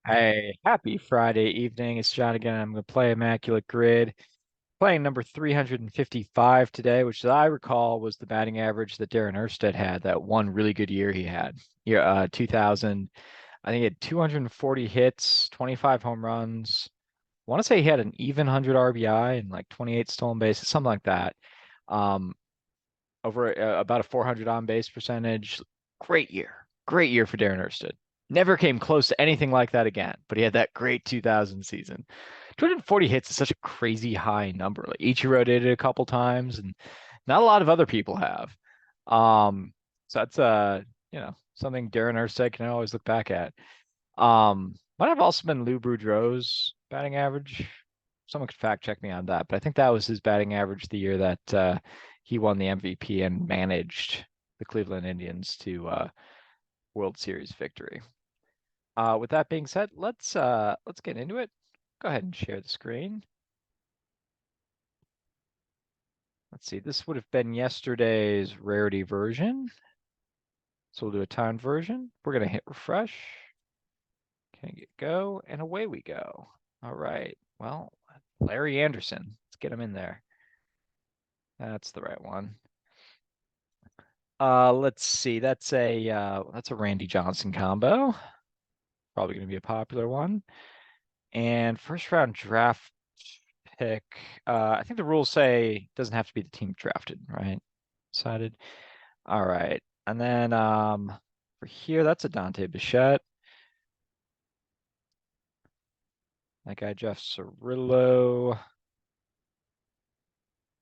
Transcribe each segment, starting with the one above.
Hey, happy Friday evening. It's John again. I'm going to play Immaculate Grid. Playing number 355 today, which as I recall was the batting average that Darren Erstead had, that one really good year he had. 2000. I think he had 240 hits, 25 home runs. I want to say he had an even 100 RBI and like 28 stolen bases, something like that. Um, over about a 400 on base percentage. Great year. Great year for Darren Erstead. Never came close to anything like that again, but he had that great 2000 season. 240 hits is such a crazy high number. Like Ichiro did it a couple times, and not a lot of other people have. So that's something Darren Erstead can always look back at. Might have also been Lou Boudreau's batting average. Someone could fact check me on that, but I think that was his batting average the year that he won the MVP and managed the Cleveland Indians to World Series victory. With that being said, let's get into it. Go ahead and share the screen. Let's see, this would have been yesterday's Rarity version. So we'll do a timed version. We're gonna hit refresh. Can get go, and away we go. All right. Well, Larry Anderson. Let's get him in there. That's the right one. Let's see. That's a Randy Johnson combo. Probably going to be a popular one. And first round draft pick. I think the rules say it doesn't have to be the team drafted, right? Decided. All right. And then for here, that's a Dante Bichette. That guy Jeff Cirillo.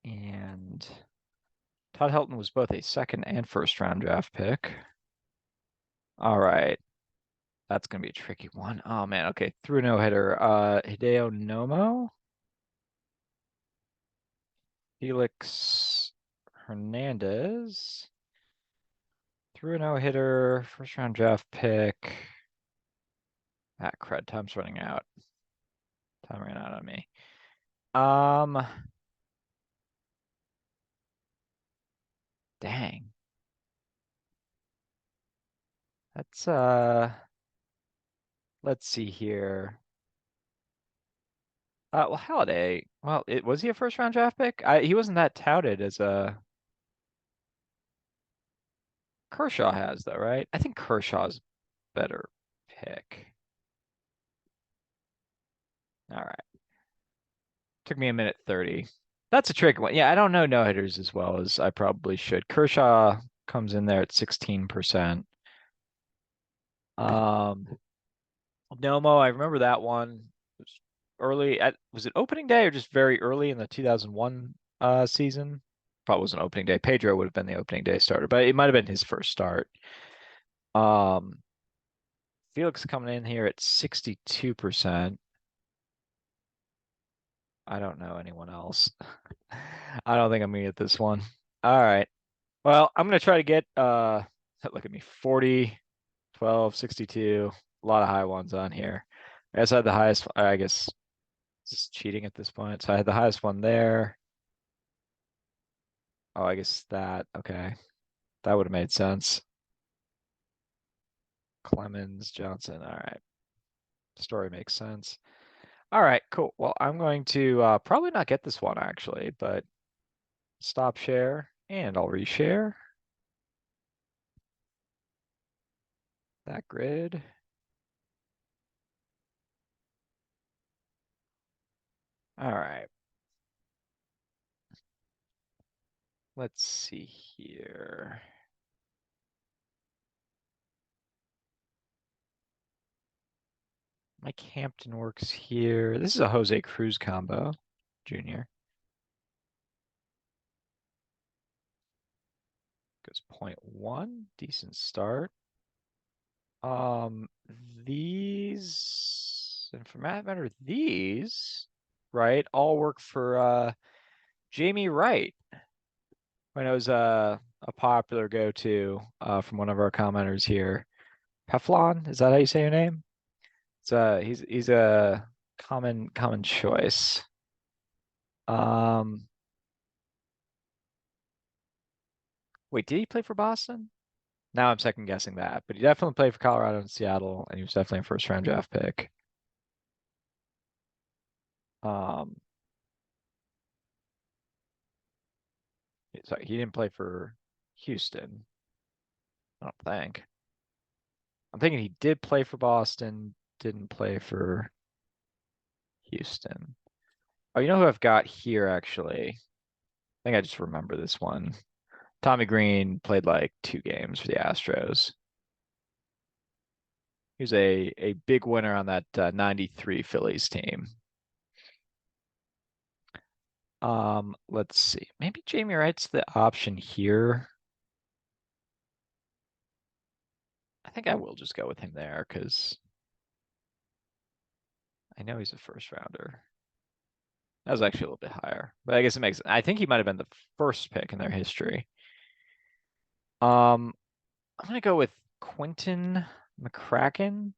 And Todd Helton was both a second and first round draft pick. All right. That's gonna be a tricky one. Oh man, okay. Through no hitter. Hideo Nomo, Felix Hernandez. Through a no hitter, first round draft pick. Ah, crud, time's running out. Time ran out on me. Um, Dang. That's let's see here. Well, Halliday. Well, was he a first round draft pick? He wasn't that touted as a Kershaw has though, right? I think Kershaw's better pick. All right. Took me a minute 30. That's a trick one. Yeah, I don't know no-hitters as well as I probably should. Kershaw comes in there at 16%. Um, Nomo, I remember that one. It was was it opening day or just very early in the 2001 season? Probably wasn't opening day. Pedro would have been the opening day starter, but it might have been his first start. Um, Felix coming in here at 62%. I don't know anyone else. I don't think I'm gonna get this one. All right. Well, I'm gonna try to get look at me, 40, 12, 62. A lot of high ones on here. I guess I had the highest, I guess this is cheating at this point. So I had the highest one there. Oh, I guess that, okay. That would have made sense. Clemens, Johnson. All right. Story makes sense. All right, cool. Well, I'm going to probably not get this one actually, but stop share and I'll reshare that grid. All right. Let's see here. Mike Hampton works here. This is a Jose Cruz combo, junior. Goes 0.1, decent start. Um, these, and for that matter, these, right, all work for Jamie Wright. When it was a popular go-to from one of our commenters here. Peflon, is that how you say your name? It's he's a common choice. Um, Wait, did he play for Boston? Now I'm second guessing that, but he definitely played for Colorado and Seattle, and he was definitely a first round draft pick. Um, sorry, he didn't play for Houston, I don't think. I'm thinking he did play for Boston, didn't play for Houston. Oh, you know who I've got here actually? I think I just remember this one. Tommy Green played like 2 games for the Astros. He was a big winner on that 93 Phillies team. Let's see. Maybe Jamie Wright's the option here. I think I will just go with him there because I know he's a first rounder. That was actually a little bit higher, but I guess it makes. I think he might have been the first pick in their history. Um, I'm gonna go with Quentin McCracken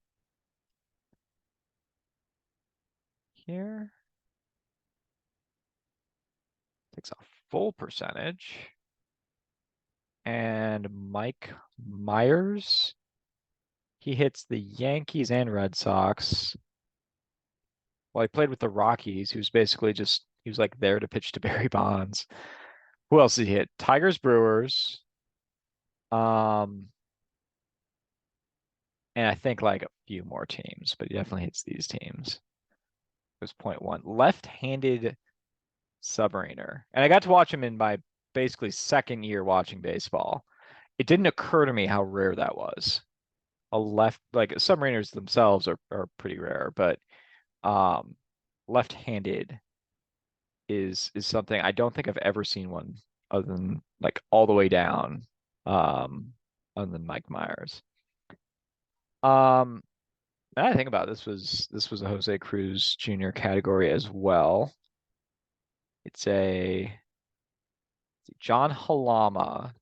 here. Takes a full percentage. And Mike Myers. He hits the Yankees and Red Sox. Well, he played with the Rockies, who's basically just he was like there to pitch to Barry Bonds. Who else did he hit? Tigers, Brewers. Um, and I think like a few more teams, but he definitely hits these teams. It was .1. Left-handed submariner. And I got to watch him in my basically second year watching baseball. It didn't occur to me how rare that was. A left like submariners themselves are pretty rare, but um left-handed is something I don't think I've ever seen one other than like all the way down, um, other than Mike Myers. Um, now I think about it, this was a Jose Cruz Jr. category as well. It's a John Halama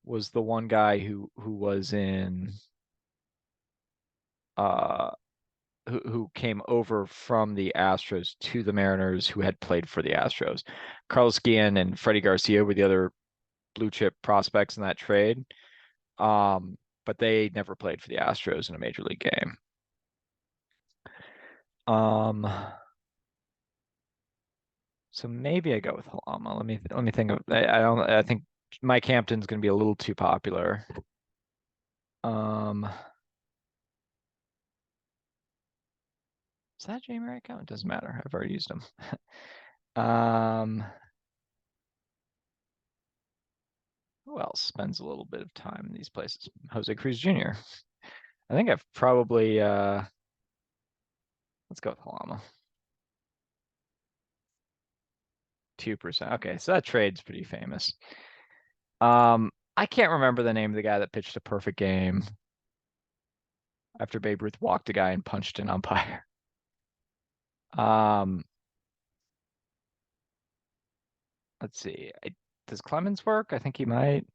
was the one guy who was in uh who came over from the Astros to the Mariners who had played for the Astros. Carlos Guillen and Freddie Garcia were the other blue chip prospects in that trade. But they never played for the Astros in a major league game. Um, so maybe I go with Halama. Let me think of. I don't. I think Mike Hampton's going to be a little too popular. Um, is that Jamie Wright count? It doesn't matter. I've already used him. Um, who else spends a little bit of time in these places? Jose Cruz Jr. I think I've probably let's go with Halama. 2%. Okay, so that trade's pretty famous. I can't remember the name of the guy that pitched a perfect game after Babe Ruth walked a guy and punched an umpire. Um, let's see. Does Clemens work? I think he might.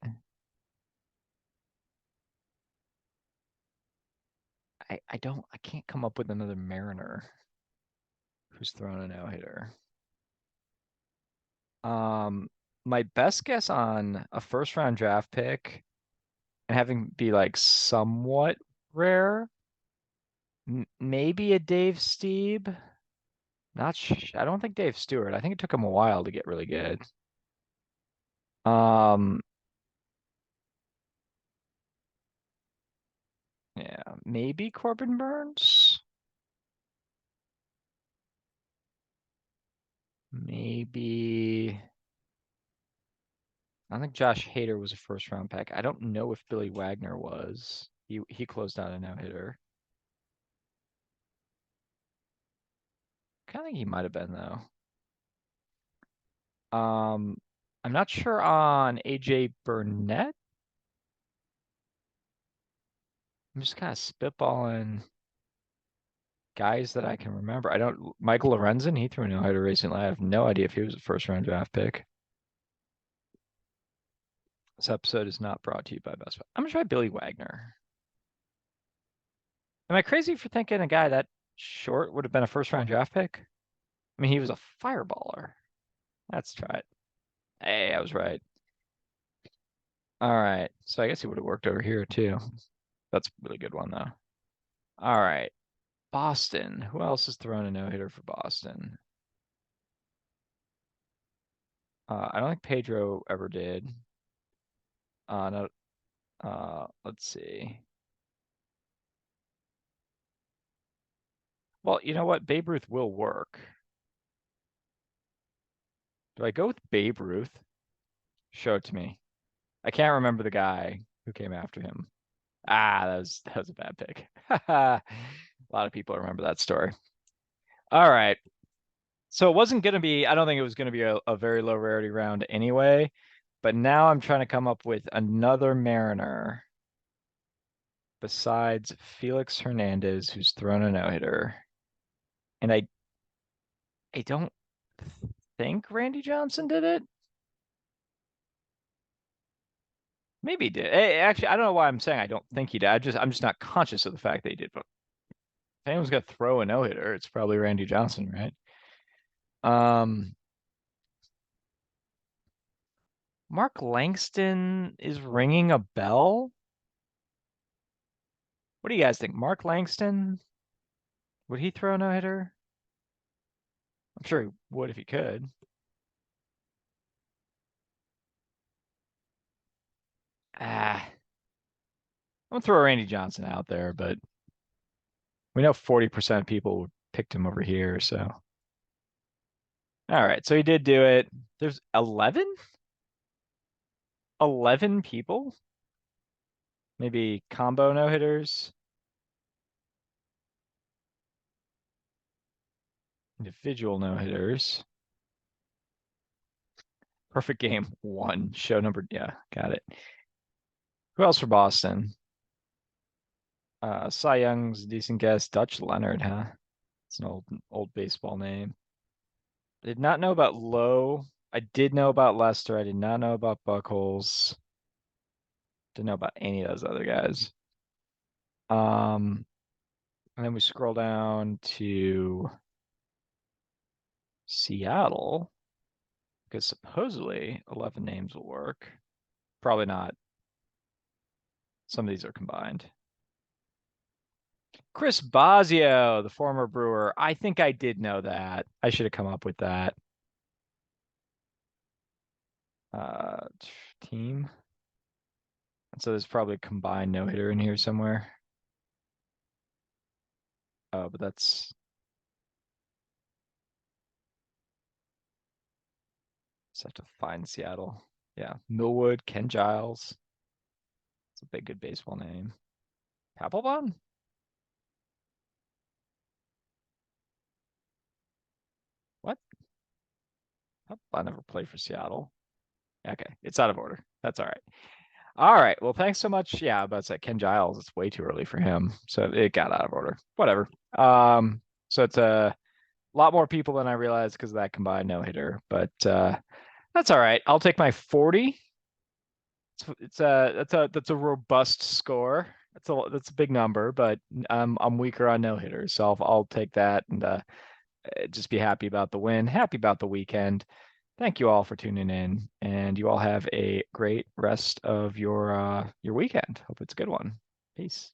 I can't come up with another Mariner who's thrown a no-hitter. Um, my best guess on a first round draft pick and having be like somewhat rare, maybe a Dave Stieb. I don't think Dave Stewart. I think it took him a while to get really good. Um, yeah, maybe Corbin Burns. Maybe I think Josh Hader was a first round pick. I don't know if Billy Wagner was. He closed out a no hitter. Kind of think he might have been though. Um, I'm not sure on AJ Burnett. I'm just kind of spitballing guys that I can remember. I don't. Michael Lorenzen, he threw a no hitter recently. I have no idea if he was a first round draft pick. This episode is not brought to you by Best Buy. I'm gonna try Billy Wagner. Am I crazy for thinking a guy that short would have been a first round draft pick? I mean, he was a fireballer. Let's try it. Hey, I was right. All right. So I guess he would have worked over here too. That's a really good one though. All right. Boston. Who else has thrown a no-hitter for Boston? I don't think Pedro ever did. No, let's see. Well, you know what? Babe Ruth will work. Do I go with Babe Ruth? Show it to me. I can't remember the guy who came after him. That was a bad pick. A lot of people remember that story. All right. So it wasn't gonna be, I don't think it was gonna be a very low rarity round anyway, but now I'm trying to come up with another Mariner besides Felix Hernandez, who's thrown a no-hitter. And I don't think Randy Johnson did it. Maybe he did. Actually, I don't know why I'm saying I don't think he did. I'm just not conscious of the fact that he did. But if anyone's gonna throw a no-hitter, it's probably Randy Johnson, right? Um, Mark Langston is ringing a bell. What do you guys think? Mark Langston? Would he throw a no-hitter? I'm sure he would if he could. I'm gonna throw Randy Johnson out there, but we know 40% of people picked him over here, so. All right, so he did do it. There's 11? 11 people? Maybe combo no-hitters? Individual no-hitters. Perfect game one. Show number, yeah, got it. Who else for Boston? Cy Young's a decent guess. Dutch Leonard, huh? It's an old baseball name. I did not know about Lowe. I did know about Lester. I did not know about Buckholes. Didn't know about any of those other guys. And then we scroll down to Seattle because supposedly 11 names will work. Probably not. Some of these are combined. Chris Bosio, the former Brewer. I think I did know that. I should have come up with that. Uh, Team. So there's probably a combined no-hitter in here somewhere. Oh, but that's just have to find Seattle. Yeah, Millwood, Ken Giles. It's a big, good baseball name. Papelbon? What? I never played for Seattle. Okay, it's out of order. That's all right. All right. Well, thanks so much. Yeah, but it's like Ken Giles. It's way too early for him, so it got out of order. Whatever. So it's a lot more people than I realized because of that combined no hitter, but that's all right. I'll take my 40. That's a robust score. That's a big number, but I'm weaker on no hitters, so I'll take that and just be happy about the win, happy about the weekend. Thank you all for tuning in, and you all have a great rest of your weekend. Hope it's a good one. Peace.